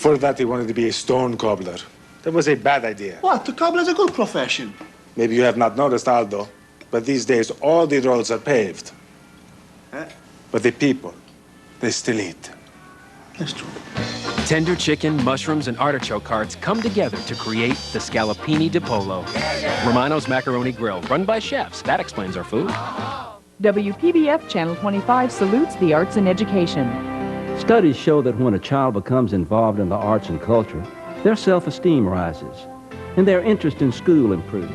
For that, he wanted to be a stone cobbler. That was a bad idea. What? The cobbler's a good profession. Maybe you have not noticed, Aldo, but these days all the roads are paved. But the people, they still eat. That's true. Tender chicken, mushrooms, and artichoke hearts come together to create the Scallopini di Polo. Romano's Macaroni Grill, run by chefs. That explains our food. WPBF Channel 25 salutes the arts and education. Studies show that when a child becomes involved in the arts and culture, their self-esteem rises, and their interest in school improves.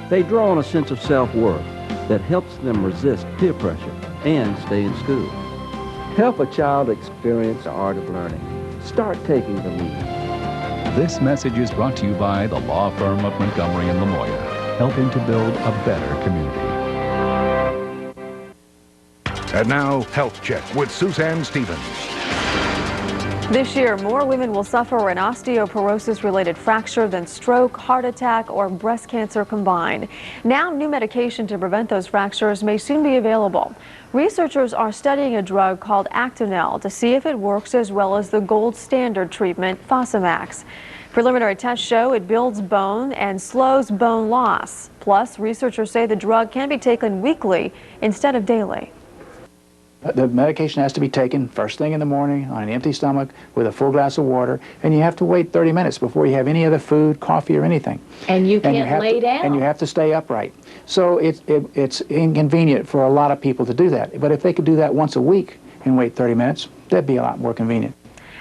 They draw on a sense of self-worth that helps them resist peer pressure and stay in school. Help a child experience the art of learning. Start taking the lead. This message is brought to you by the law firm of Montgomery and Lamoya, helping to build a better community. And now, Health Check with Suzanne Stevens. This year, more women will suffer an osteoporosis-related fracture than stroke, heart attack, or breast cancer combined. Now, new medication to prevent those fractures may soon be available. Researchers are studying a drug called Actonel to see if it works as well as the gold standard treatment, Fosamax. Preliminary tests show it builds bone and slows bone loss. Plus, researchers say the drug can be taken weekly instead of daily. The medication has to be taken first thing in the morning on an empty stomach with a full glass of water, and you have to wait 30 minutes before you have any other food, coffee, or anything. And you can't lay down. And you have to stay upright. So it's inconvenient for a lot of people to do that. But if they could do that once a week and wait 30 minutes, that'd be a lot more convenient.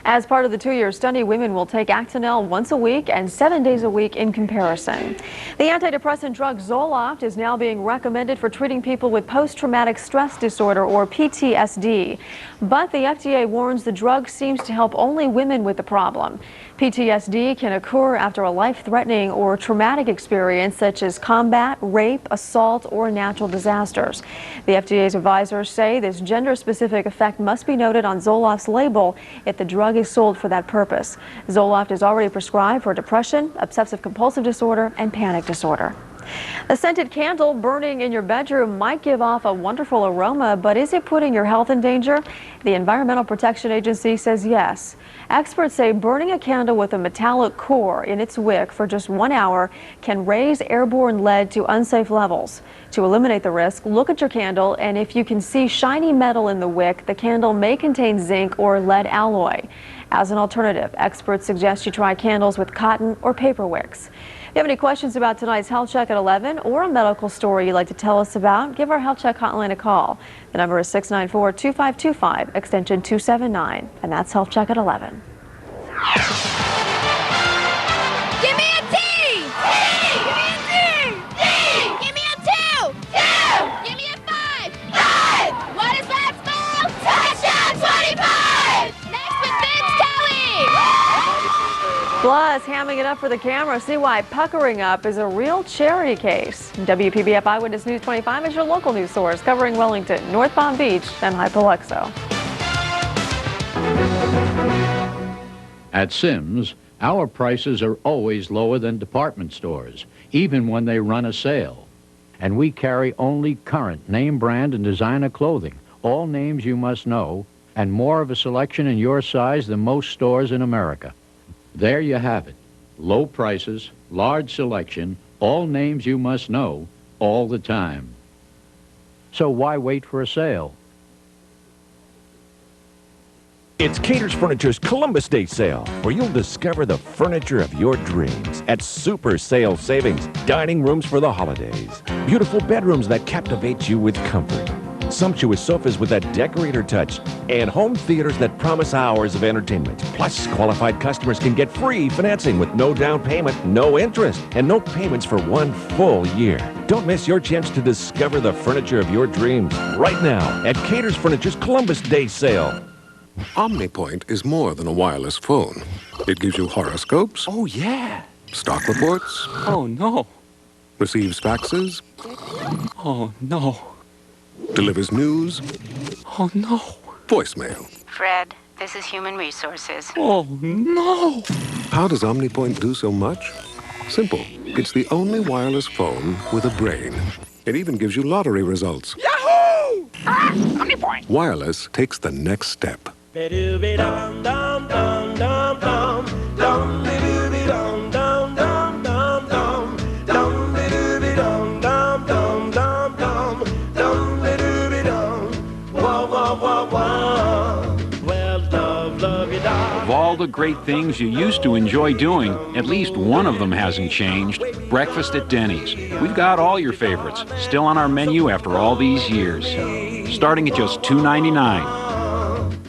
As part of the 2-year study, women will take Actonel once a week and 7 days a week in comparison. The antidepressant drug Zoloft is now being recommended for treating people with post-traumatic stress disorder, or PTSD. But the FDA warns the drug seems to help only women with the problem. PTSD can occur after a life-threatening or traumatic experience such as combat, rape, assault, or natural disasters. The FDA's advisors say this gender-specific effect must be noted on Zoloft's label if the drug is sold for that purpose. Zoloft is already prescribed for depression, obsessive-compulsive disorder, and panic disorder. A scented candle burning in your bedroom might give off a wonderful aroma, but is it putting your health in danger? The Environmental Protection Agency says yes. Experts say burning a candle with a metallic core in its wick for just 1 hour can raise airborne lead to unsafe levels. To eliminate the risk, look at your candle, and if you can see shiny metal in the wick, the candle may contain zinc or lead alloy. As an alternative, experts suggest you try candles with cotton or paper wicks. If you have any questions about tonight's Health Check at 11 or a medical story you'd like to tell us about, give our Health Check hotline a call. The number is 694-2525, extension 279, and that's Health Check at 11. Give me a T! T! Give me a T! T! Give me a 2! 2! Give me a 5! 5! What does that spell? Touchdown 25! Next with Vince Kelly! Plus, hamming it up for the camera, see why puckering up is a real charity case. WPBF Eyewitness News 25 is your local news source covering Wellington, North Palm Beach, and Hypoluxo. At Simms, our prices are always lower than department stores, even when they run a sale. And we carry only current name brand and designer clothing, all names you must know, and more of a selection in your size than most stores in America. There you have it. Low prices, large selection, all names you must know, all the time. So why wait for a sale? It's Caters Furniture's Columbus Day sale, where you'll discover the furniture of your dreams at super sale savings. Dining rooms for the holidays, beautiful bedrooms that captivate you with comfort, sumptuous sofas with that decorator touch, and home theaters that promise hours of entertainment. Plus, qualified customers can get free financing with no down payment, no interest, and no payments for 1 full year. Don't miss your chance to discover the furniture of your dreams right now at Caters Furniture's Columbus Day sale. OmniPoint is more than a wireless phone. It gives you horoscopes. Oh, yeah. Stock reports. Oh, no. Receives faxes. Oh, no. Delivers news. Oh, no. Voicemail. Fred, this is Human Resources. Oh, no. How does OmniPoint do so much? Simple. It's the only wireless phone with a brain. It even gives you lottery results. Yahoo! Ah, OmniPoint. Wireless takes the next step. Of all the great things you used to enjoy doing, at least one of them hasn't changed. Breakfast at Denny's. We've got all your favorites, still on our menu after all these years. Starting at just $2.99.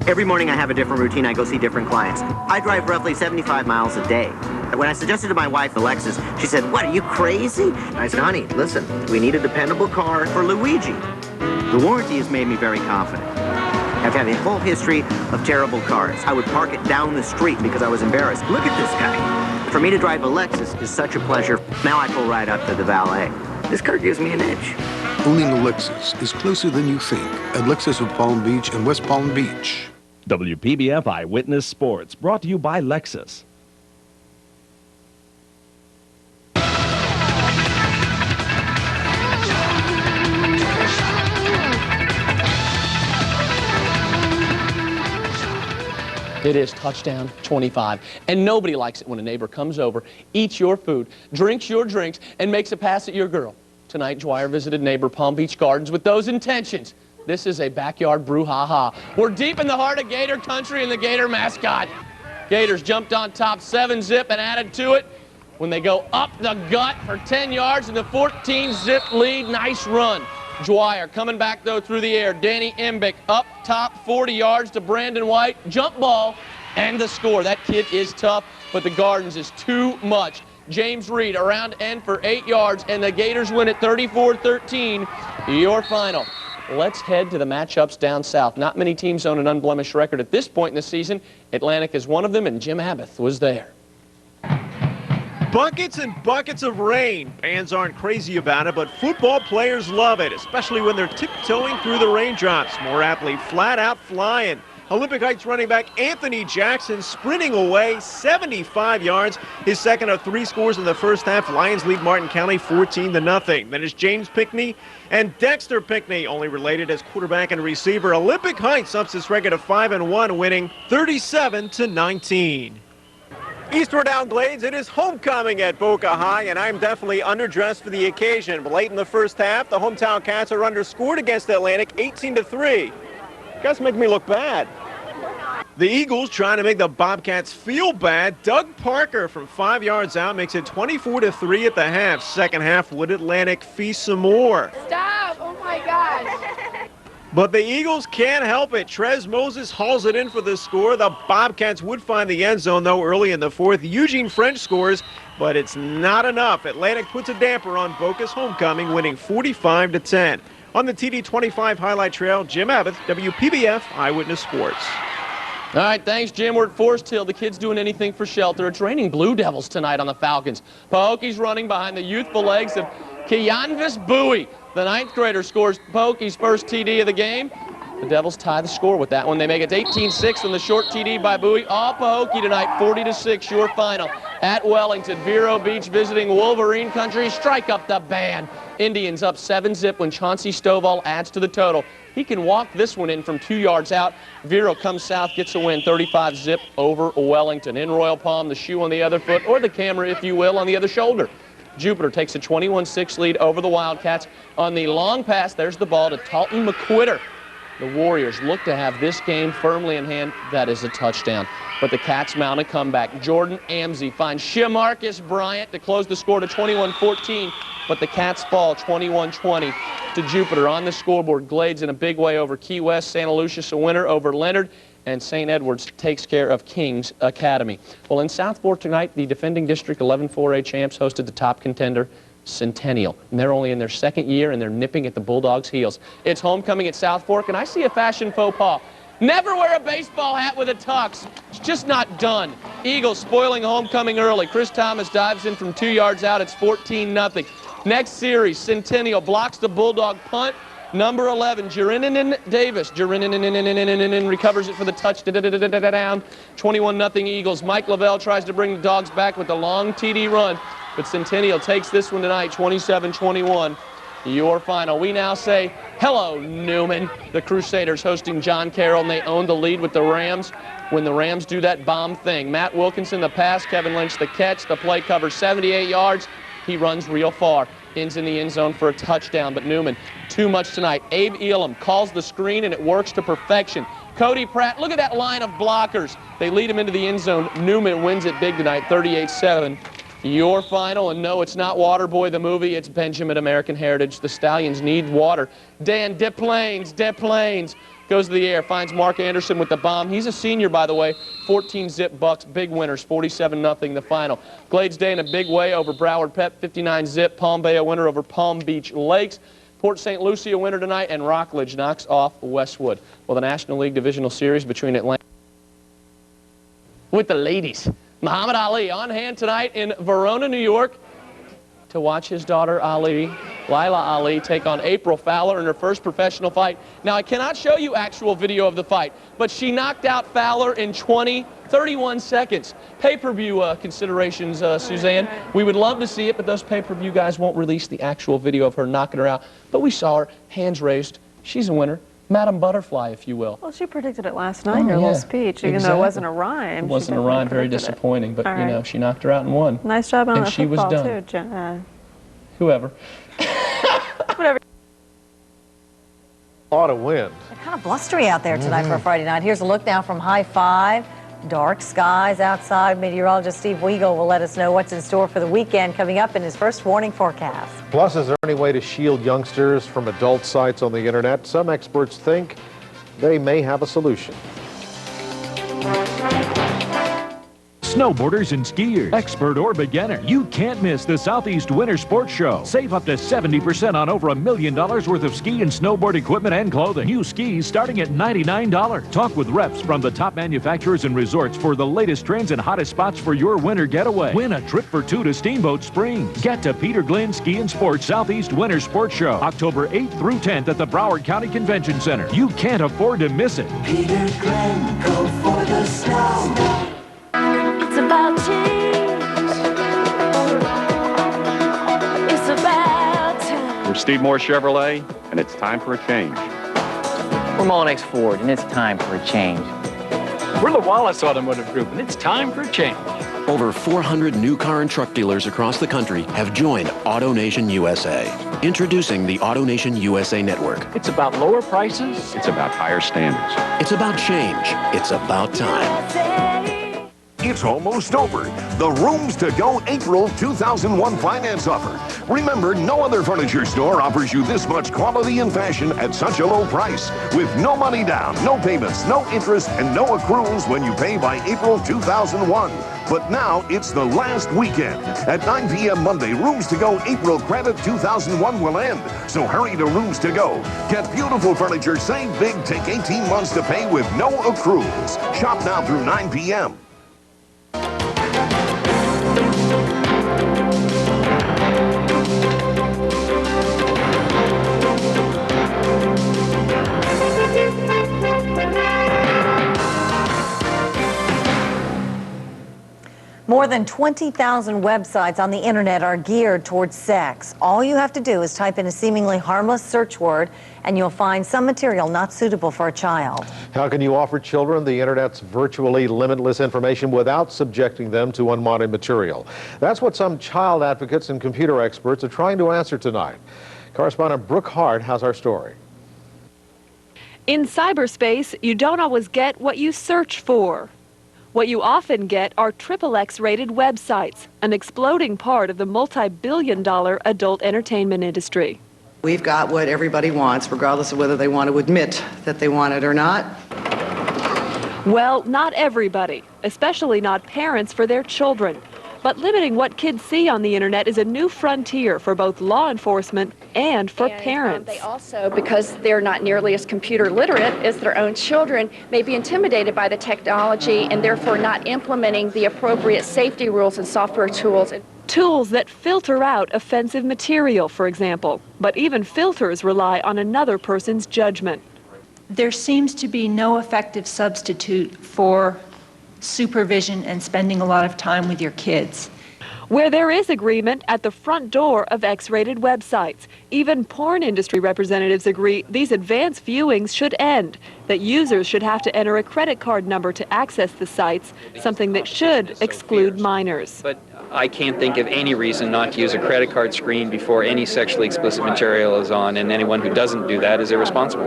Every morning I have a different routine. I go see different clients. I drive roughly 75 miles a day. When I suggested to my wife, Alexis, she said, "What, are you crazy?" I said, "Honey, listen, we need a dependable car for Luigi." The warranty has made me very confident. After having a whole history of terrible cars, I would park it down the street because I was embarrassed. Look at this guy. For me to drive a Lexus is such a pleasure. Now I pull right up to the valet. This car gives me an edge. Owning a Lexus is closer than you think at Lexus of Palm Beach and West Palm Beach. WPBF Eyewitness Sports, brought to you by Lexus. It is touchdown 25. And nobody likes it when a neighbor comes over, eats your food, drinks your drinks, and makes a pass at your girl. Tonight, Dwyer visited neighbor Palm Beach Gardens with those intentions. This is a backyard brouhaha. We're deep in the heart of Gator country and the Gator mascot. Gators jumped on top 7-zip and added to it when they go up the gut for 10 yards in the 14-zip lead. Nice run. Dwyer coming back, though, through the air. Danny Embick up top 40 yards to Brandon White. Jump ball and the score. That kid is tough, but the Gardens is too much. James Reed around end for 8 yards, and the Gators win it 34-13. Your final. Let's head to the matchups down south. Not many teams own an unblemished record at this point in the season. Atlantic is one of them, and Jim Abbott was there. Buckets and buckets of rain. Fans aren't crazy about it, but football players love it, especially when they're tiptoeing through the raindrops. More aptly, flat out flying. Olympic Heights running back Anthony Jackson sprinting away 75 yards. His second of 3 scores in the first half. Lions lead Martin County 14-0. Then it's James Pinckney and Dexter Pinckney, only related as quarterback and receiver. Olympic Heights ups its record to 5-1, winning 37-19. Eastward down Glades, it is homecoming at Boca High, and I'm definitely underdressed for the occasion. But late in the first half, the hometown Cats are underscored against Atlantic 18-3. You guys make me look bad. The Eagles trying to make the Bobcats feel bad. Doug Parker from 5 yards out makes it 24-3 at the half. Second half, would Atlantic feast some more? Stop! Oh my gosh! But the Eagles can't help it. Trez Moses hauls it in for the score. The Bobcats would find the end zone, though, early in the fourth. Eugene French scores, but it's not enough. Atlantic puts a damper on Boca's homecoming, winning 45-10. On the TD25 highlight trail, Jim Abbott, WPBF Eyewitness Sports. All right, thanks, Jim. We're at Forest Hill. The kids doing anything for shelter. It's raining Blue Devils tonight on the Falcons. Pahokie's running behind the youthful legs of Keonvis Bowie. The 9th grader scores Pahokie's first TD of the game. The Devils tie the score with that one. They make it 18-6 on the short TD by Bowie. All Pahokie tonight, 40-6, your final. At Wellington, Vero Beach visiting Wolverine country. Strike up the band. Indians up 7-zip when Chauncey Stovall adds to the total. He can walk this one in from 2 yards out. Vero comes south, gets a win, 35-zip over Wellington. In Royal Palm, the shoe on the other foot, or the camera, if you will, on the other shoulder. Jupiter takes a 21-6 lead over the Wildcats. On the long pass, there's the ball to Talton McQuitter. The Warriors look to have this game firmly in hand. That is a touchdown. But the Cats mount a comeback. Jordan Amsey finds Shamarcus Bryant to close the score to 21-14. But the Cats fall 21-20 to Jupiter. On the scoreboard, Glades in a big way over Key West. Santa Lucia's a winner over Leonard. And St. Edwards takes care of King's Academy. Well, in South Fork tonight, the defending District 11 4A champs hosted the top contender, Centennial. And they're only in their second year, and they're nipping at the Bulldogs' heels. It's homecoming at South Fork, and I see a fashion faux pas. Never wear a baseball hat with a tux. It's just not done. Eagles spoiling homecoming early. Chris Thomas dives in from 2 yards out. It's 14-0. Next series, Centennial blocks the Bulldog punt. Number 11, Jerinin Davis. Jerinin recovers it for the touchdown. 21-0 Eagles. Mike Lavelle tries to bring the Dogs back with the long TD run. But Centennial takes this one tonight, 27-21. Your final. We now say, hello, Newman. The Crusaders hosting John Carroll, and they own the lead with the Rams when the Rams do that bomb thing. Matt Wilkinson, the pass. Kevin Lynch, the catch. The play covers 78 yards. He runs real far. Ends in the end zone for a touchdown. But Newman, too much tonight. Abe Elam calls the screen, and it works to perfection. Cody Pratt, look at that line of blockers. They lead him into the end zone. Newman wins it big tonight, 38-7. Your final, and no, it's not Waterboy the movie, it's Benjamin American Heritage. The Stallions need water. Dan Deplanes goes to the air, finds Mark Anderson with the bomb. He's a senior, by the way. 14-zip Bucks, big winners, 47-0 the final. Glades Day in a big way over Broward Pep, 59-zip. Palm Bay a winner over Palm Beach Lakes. Port St. Lucie a winner tonight, and Rockledge knocks off Westwood. Well, the National League Divisional Series between Atlanta with the ladies. Muhammad Ali on hand tonight in Verona, New York, to watch his daughter Lila Ali, take on April Fowler in her first professional fight. Now, I cannot show you actual video of the fight, but she knocked out Fowler in 31 seconds. Pay-per-view considerations, Suzanne. We would love to see it, but those pay-per-view guys won't release the actual video of her knocking her out. But we saw her, hands raised. She's a winner. Madam Butterfly, if you will. Well, she predicted it last night in her little speech, even though it wasn't a rhyme. It wasn't a rhyme, very disappointing, but, you know, she knocked her out and won. Nice job on and that she was football, done. too, Whoever. Whatever. A lot of wind. Kind of blustery out there tonight for a Friday night. Here's a look now from High 5. Dark skies outside. Meteorologist Steve Weigel will let us know what's in store for the weekend coming up in his first warning forecast. Plus, is there any way to shield youngsters from adult sites on the internet? Some experts think they may have a solution. Snowboarders and skiers, expert or beginner, you can't miss the Southeast Winter Sports Show. Save up to 70% on over $1 million worth of ski and snowboard equipment and clothing. New skis starting at $99. Talk with reps from the top manufacturers and resorts for the latest trends and hottest spots for your winter getaway. Win a trip for 2 to Steamboat Springs. Get to Peter Glenn Ski and Sports Southeast Winter Sports Show, October 8th through 10th at the Broward County Convention Center. You can't afford to miss it. Peter Glenn, go for the snow. It's about change. It's about time. We're Steve Moore Chevrolet, and it's time for a change. We're Mullinax Ford, and it's time for a change. We're the Wallace Automotive Group, and it's time for a change. Over 400 new car and truck dealers across the country have joined AutoNation USA. Introducing the AutoNation USA Network. It's about lower prices. It's about higher standards. It's about change. It's about time. It's almost over. The Rooms to Go April 2001 finance offer. Remember, no other furniture store offers you this much quality and fashion at such a low price. With no money down, no payments, no interest, and no accruals when you pay by April 2001. But now it's the last weekend. At 9 p.m. Monday, Rooms to Go April Credit 2001 will end. So hurry to Rooms to Go. Get beautiful furniture, save big, take 18 months to pay with no accruals. Shop now through 9 p.m. More than 20,000 websites on the internet are geared towards sex. All you have to do is type in a seemingly harmless search word and you'll find some material not suitable for a child. How can you offer children the internet's virtually limitless information without subjecting them to unwanted material? That's what some child advocates and computer experts are trying to answer tonight. Correspondent Brooke Hart has our story. In cyberspace, you don't always get what you search for. What you often get are XXX rated websites, an exploding part of the multi-billion-dollar adult entertainment industry. We've got what everybody wants, regardless of whether they want to admit that they want it or not. Well, not everybody, especially not parents for their children. But limiting what kids see on the internet is a new frontier for both law enforcement and for parents. They also, because they're not nearly as computer literate as their own children, may be intimidated by the technology and therefore not implementing the appropriate safety rules and software tools. Tools that filter out offensive material, for example. But even filters rely on another person's judgment. There seems to be no effective substitute for supervision and spending a lot of time with your kids. Where there is agreement at the front door of X-rated websites. Even porn industry representatives agree these advanced viewings should end, that users should have to enter a credit card number to access the sites, something that should exclude minors. But I can't think of any reason not to use a credit card screen before any sexually explicit material is on, and anyone who doesn't do that is irresponsible.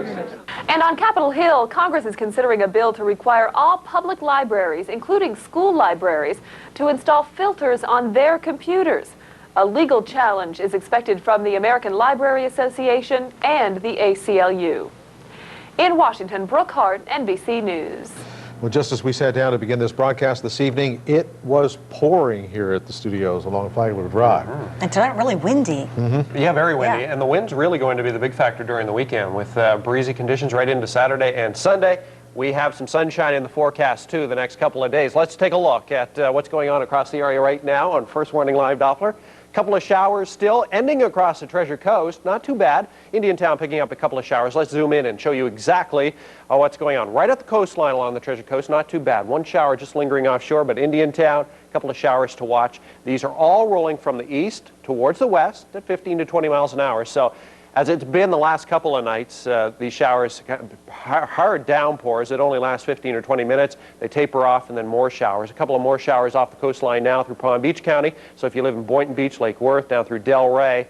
And on Capitol Hill, Congress is considering a bill to require all public libraries, including school libraries, to install filters on their computers. A legal challenge is expected from the American Library Association and the ACLU. In Washington, Brooke Hart, NBC News. Well, just as we sat down to begin this broadcast this evening, it was pouring here at the studios along Flagler Drive. And tonight, really windy. Yeah, very windy. And the wind's really going to be the big factor during the weekend with breezy conditions right into Saturday and Sunday. We have some sunshine in the forecast, too, the next couple of days. Let's take a look at what's going on across the area right now on First Warning Live Doppler. Couple of showers still ending across the Treasure Coast. Not too bad. Indiantown picking up a couple of showers. Let's zoom in and show you exactly what's going on. Right at the coastline along the Treasure Coast, not too bad. One shower just lingering offshore, but Indiantown, a couple of showers to watch. These are all rolling from the east towards the west at 15 to 20 miles an hour. So as it's been the last couple of nights, these showers, hard downpours that only last 15 or 20 minutes. They taper off and then more showers. A couple of more showers off the coastline now through Palm Beach County. So if you live in Boynton Beach, Lake Worth, down through Delray,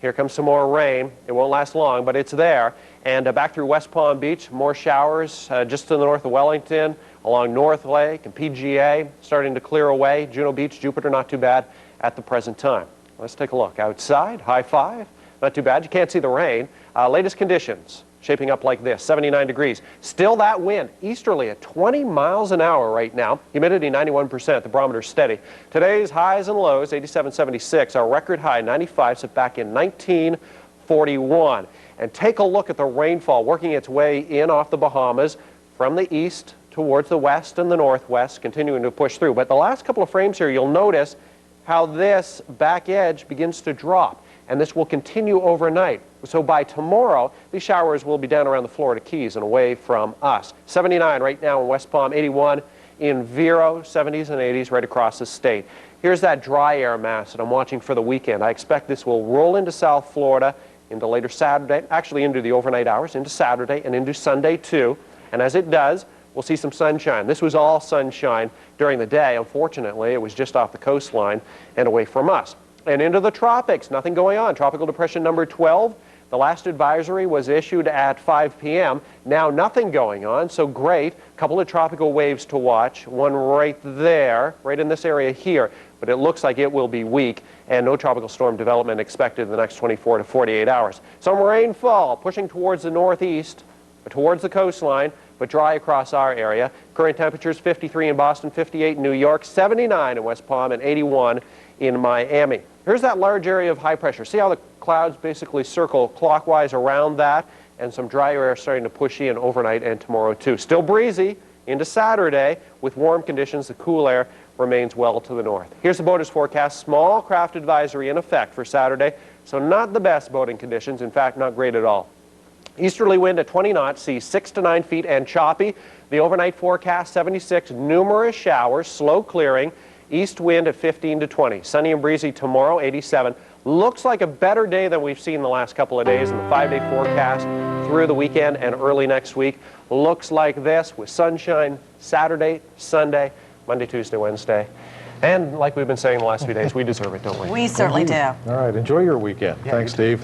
here comes some more rain. It won't last long, but it's there. And back through West Palm Beach, more showers just to the north of Wellington, along North Lake and PGA, starting to clear away. Juno Beach, Jupiter, not too bad at the present time. Let's take a look. Outside, high 5. Not too bad. You can't see the rain. Latest conditions shaping up like this, 79 degrees. Still that wind, easterly at 20 miles an hour right now. Humidity 91%, the barometer steady. Today's highs and lows, 87, 76. Our record high, 95, set back in 1941. And take a look at the rainfall working its way in off the Bahamas from the east towards the west and the northwest, continuing to push through. But the last couple of frames here, you'll notice how this back edge begins to drop. And this will continue overnight. So by tomorrow, these showers will be down around the Florida Keys and away from us. 79 right now in West Palm, 81 in Vero, 70s and 80s right across the state. Here's that dry air mass that I'm watching for the weekend. I expect this will roll into South Florida into later Saturday, actually into the overnight hours, into Saturday and into Sunday too. And as it does, we'll see some sunshine. This was all sunshine during the day. Unfortunately, it was just off the coastline and away from us. And into the tropics, nothing going on. Tropical depression number 12, the last advisory was issued at 5 p.m. Now nothing going on, so great. A couple of tropical waves to watch, one right there, right in this area here, but it looks like it will be weak, and no tropical storm development expected in the next 24 to 48 hours. Some rainfall pushing towards the northeast, towards the coastline, but dry across our area. Current temperatures 53 in Boston, 58 in New York, 79 in West Palm, and 81 in Miami. Here's that large area of high pressure. See how the clouds basically circle clockwise around that, and some drier air starting to push in overnight and tomorrow too. Still breezy into Saturday with warm conditions. The cool air remains well to the north. Here's the boaters forecast. Small craft advisory in effect for Saturday, so not the best boating conditions. In fact, not great at all. Easterly wind at 20 knots, seas 6 to 9 feet and choppy. The overnight forecast 76, numerous showers, slow clearing. East wind at 15 to 20. Sunny and breezy tomorrow, 87. Looks like a better day than we've seen the last couple of days in the 5-day forecast through the weekend and early next week. Looks like this with sunshine Saturday, Sunday, Monday, Tuesday, Wednesday. And like we've been saying the last few days, we deserve it, don't we? We certainly do. All right, enjoy your weekend. Yeah, Thanks, Steve.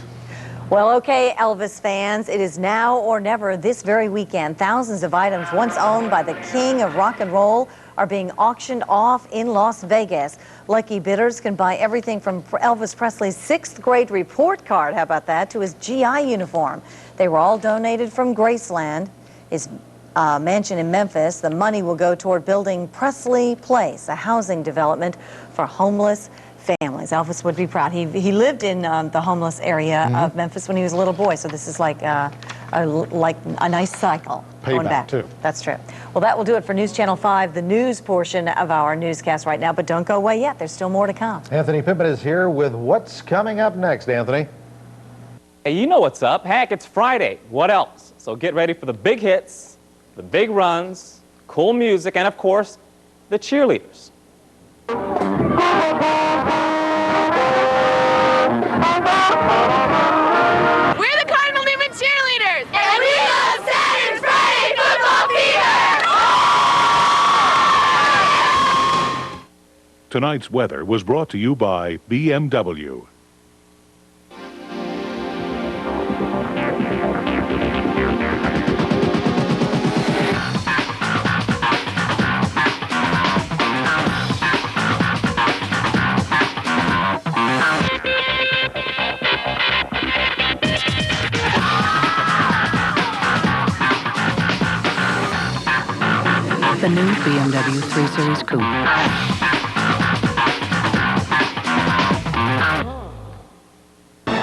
Well, okay, Elvis fans, it is now or never this very weekend. Thousands of items once owned by the king of rock and roll are being auctioned off in Las Vegas. Lucky bidders can buy everything from Elvis Presley's 6th grade report card, how about that, to his GI uniform. They were all donated from Graceland, his mansion in Memphis. The money will go toward building Presley Place, a housing development for homeless families. Elvis would be proud. He lived in the homeless area of Memphis when he was a little boy, so this is like a nice cycle going back. Too. That's true. Well, that will do it for News Channel 5, the news portion of our newscast right now, but don't go away yet. There's still more to come. Anthony Pippin is here with what's coming up next, Anthony. Hey, you know what's up. Heck, it's Friday. What else? So get ready for the big hits, the big runs, cool music, and of course, the cheerleaders. Tonight's weather was brought to you by BMW. The new BMW 3 Series Coupe.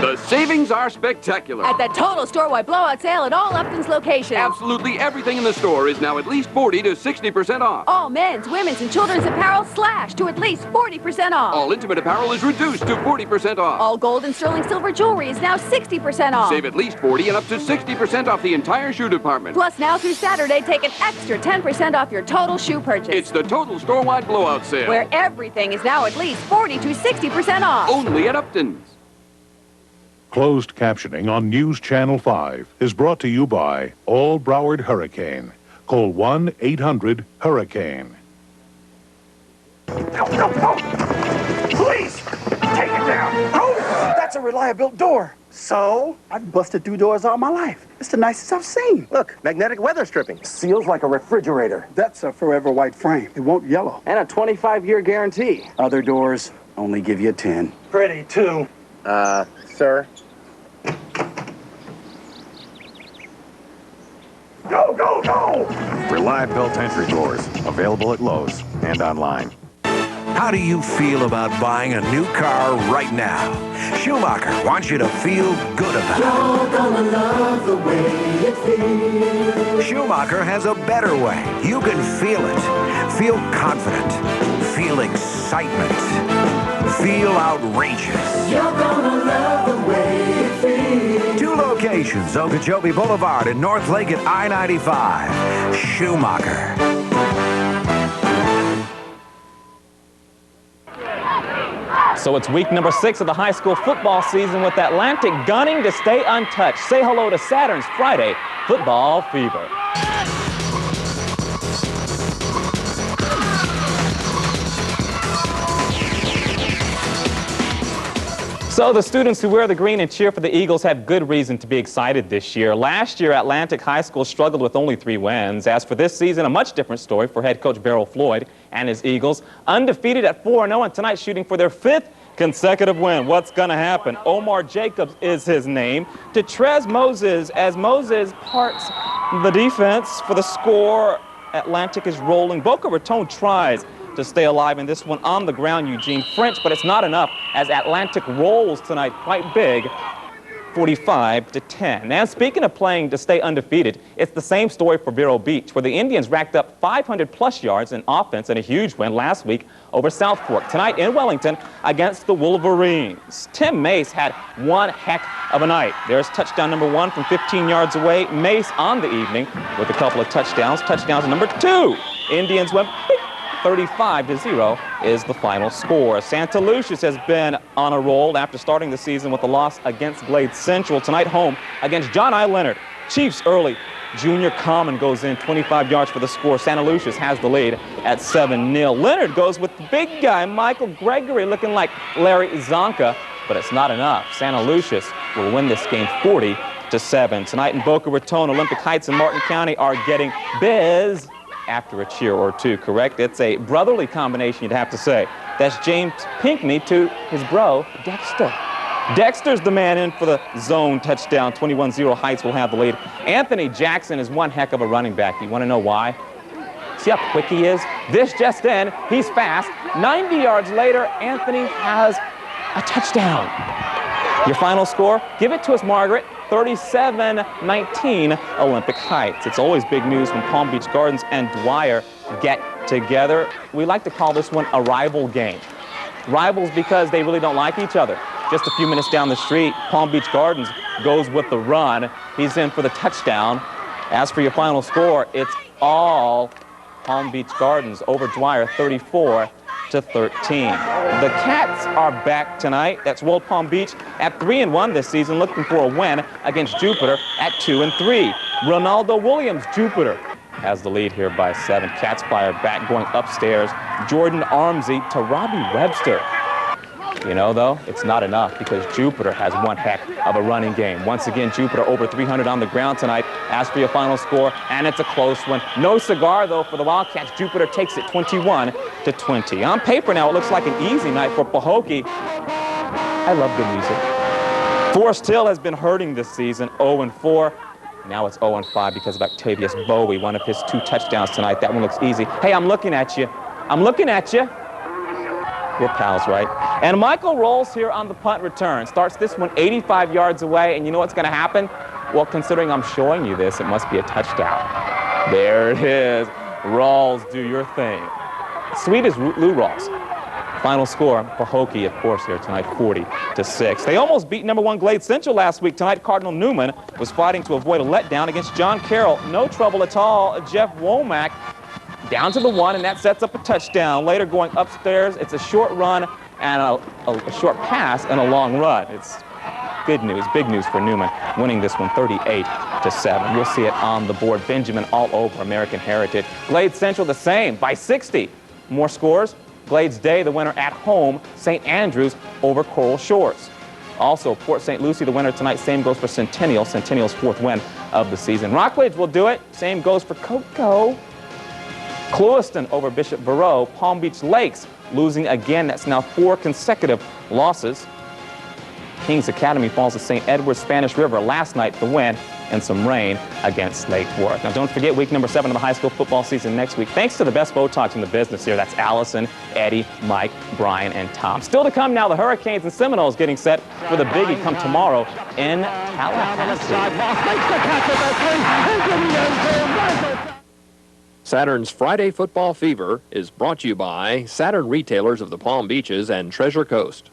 The savings are spectacular. At the total store-wide blowout sale at all Upton's locations. Absolutely everything in the store is now at least 40 to 60% off. All men's, women's, and children's apparel slashed to at least 40% off. All intimate apparel is reduced to 40% off. All gold and sterling silver jewelry is now 60% off. Save at least 40 and up to 60% off the entire shoe department. Plus, now through Saturday, take an extra 10% off your total shoe purchase. It's the total store-wide blowout sale. Where everything is now at least 40 to 60% off. Only at Upton's. Closed captioning on News Channel 5 is brought to you by All Broward Hurricane. Call 1-800-HURRICANE. Please, take it down. Oh, that's a reliable door. So, I've busted through doors all my life. It's the nicest I've seen. Look, magnetic weather stripping. Seals like a refrigerator. That's a forever white frame. It won't yellow. And a 25-year guarantee. Other doors only give you 10. Pretty, too. Sir? Go, go, go! Reliable entry doors, available at Lowe's and online. How do you feel about buying a new car right now? Schumacher wants you to feel good about it. You're gonna love the way it feels. Schumacher has a better way. You can feel it. Feel confident. Feel excitement. Feel outrageous. You're gonna love the way it feels. 2 locations, Okeechobee Boulevard and North Lake at I-95. Schumacher. So it's week number 6 of the high school football season with Atlantic gunning to stay untouched. Say hello to Saturn's Friday Football Fever. So the students who wear the green and cheer for the Eagles have good reason to be excited this year. Last year, Atlantic High School struggled with only 3 wins. As for this season, a much different story for head coach Beryl Floyd and his Eagles. Undefeated at 4-0 and tonight shooting for their 5th consecutive win. What's going to happen? Omar Jacobs is his name. To Trez Moses, as Moses parts the defense for the score. Atlantic is rolling. Boca Raton tries to stay alive in this one on the ground, Eugene French, but it's not enough as Atlantic rolls tonight quite big, 45-10. Now, speaking of playing to stay undefeated, it's the same story for Vero Beach, where the Indians racked up 500-plus yards in offense and a huge win last week over South Fork. Tonight in Wellington against the Wolverines. Tim Mace had one heck of a night. There's touchdown number 1 from 15 yards away. Mace on the evening with a couple of touchdowns. Touchdowns number 2. Indians went 35-0 is the final score. Santa Lucia's has been on a roll after starting the season with a loss against Glade Central. Tonight home against John I. Leonard. Chiefs early. Junior Common goes in 25 yards for the score. Santa Lucia's has the lead at 7-0. Leonard goes with the big guy, Michael Gregory, looking like Larry Zonka, but it's not enough. Santa Lucia's will win this game 40-7. Tonight in Boca Raton, Olympic Heights and Martin County are getting biz after a cheer or two, correct? It's a brotherly combination, you'd have to say. That's James Pinkney to his bro, Dexter. Dexter's the man in for the zone touchdown. 21-0 Heights will have the lead. Anthony Jackson is one heck of a running back. You want to know why? See how quick he is? This just in, he's fast. 90 yards later, Anthony has a touchdown. Your final score? Give it to us, Margaret. 37-19 Olympic Heights. It's always big news when Palm Beach Gardens and Dwyer get together. We like to call this one a rival game. Rivals because they really don't like each other. Just a few minutes down the street, Palm Beach Gardens goes with the run. He's in for the touchdown. As for your final score, it's all Palm Beach Gardens over Dwyer, 34-13. The Cats are back tonight. That's World Palm Beach at 3-1 this season, looking for a win against Jupiter at 2-3. Ronaldo Williams, Jupiter, has the lead here by 7. Cats fire back, going upstairs. Jordan Armsy to Robbie Webster. You know, though, it's not enough because Jupiter has one heck of a running game. Once again, Jupiter over 300 on the ground tonight. As for your final score, and it's a close one. No cigar, though, for the Wildcats. Jupiter takes it 21-20. On paper now, it looks like an easy night for Pahokee. I love good music. Forest Hill has been hurting this season, 0-4. Now it's 0-5 because of Octavius Bowie, one of his 2 touchdowns tonight. That one looks easy. Hey, I'm looking at you. I'm looking at you. We're pals, right? And Michael rolls here on the punt return. Starts this one 85 yards away, and you know what's going to happen? Well, considering I'm showing you this, it must be a touchdown. There it is. Rawls, do your thing. Sweet as Lou Rawls. Final score for Hokie, of course, here tonight, 40-6. They almost beat #1 Glade Central last week. Tonight, Cardinal Newman was fighting to avoid a letdown against John Carroll. No trouble at all. Jeff Womack down to the 1, and that sets up a touchdown. Later, going upstairs, it's a short run and a short pass and a long run. It's good news, big news for Newman, winning this one 38-7. You'll see it on the board. Benjamin all over American Heritage. Glade Central the same by 60. More scores. Glades Day, the winner at home. St. Andrews over Coral Shores. Also, Port St. Lucie, the winner tonight. Same goes for Centennial. Centennial's 4th win of the season. Rockledge will do it. Same goes for Cocoa. Clewiston over Bishop Barrow. Palm Beach Lakes losing again. That's now 4 consecutive losses. Kings Academy falls to St. Edward's Spanish River last night, the win, and some rain against Lake Worth. Now, don't forget week number 7 of the high school football season next week. Thanks to the best Botox in the business here. That's Allison, Eddie, Mike, Brian, and Tom. Still to come now, the Hurricanes and Seminoles getting set for the biggie come tomorrow in Tallahassee. Saturn's Friday Football Fever is brought to you by Saturn retailers of the Palm Beaches and Treasure Coast.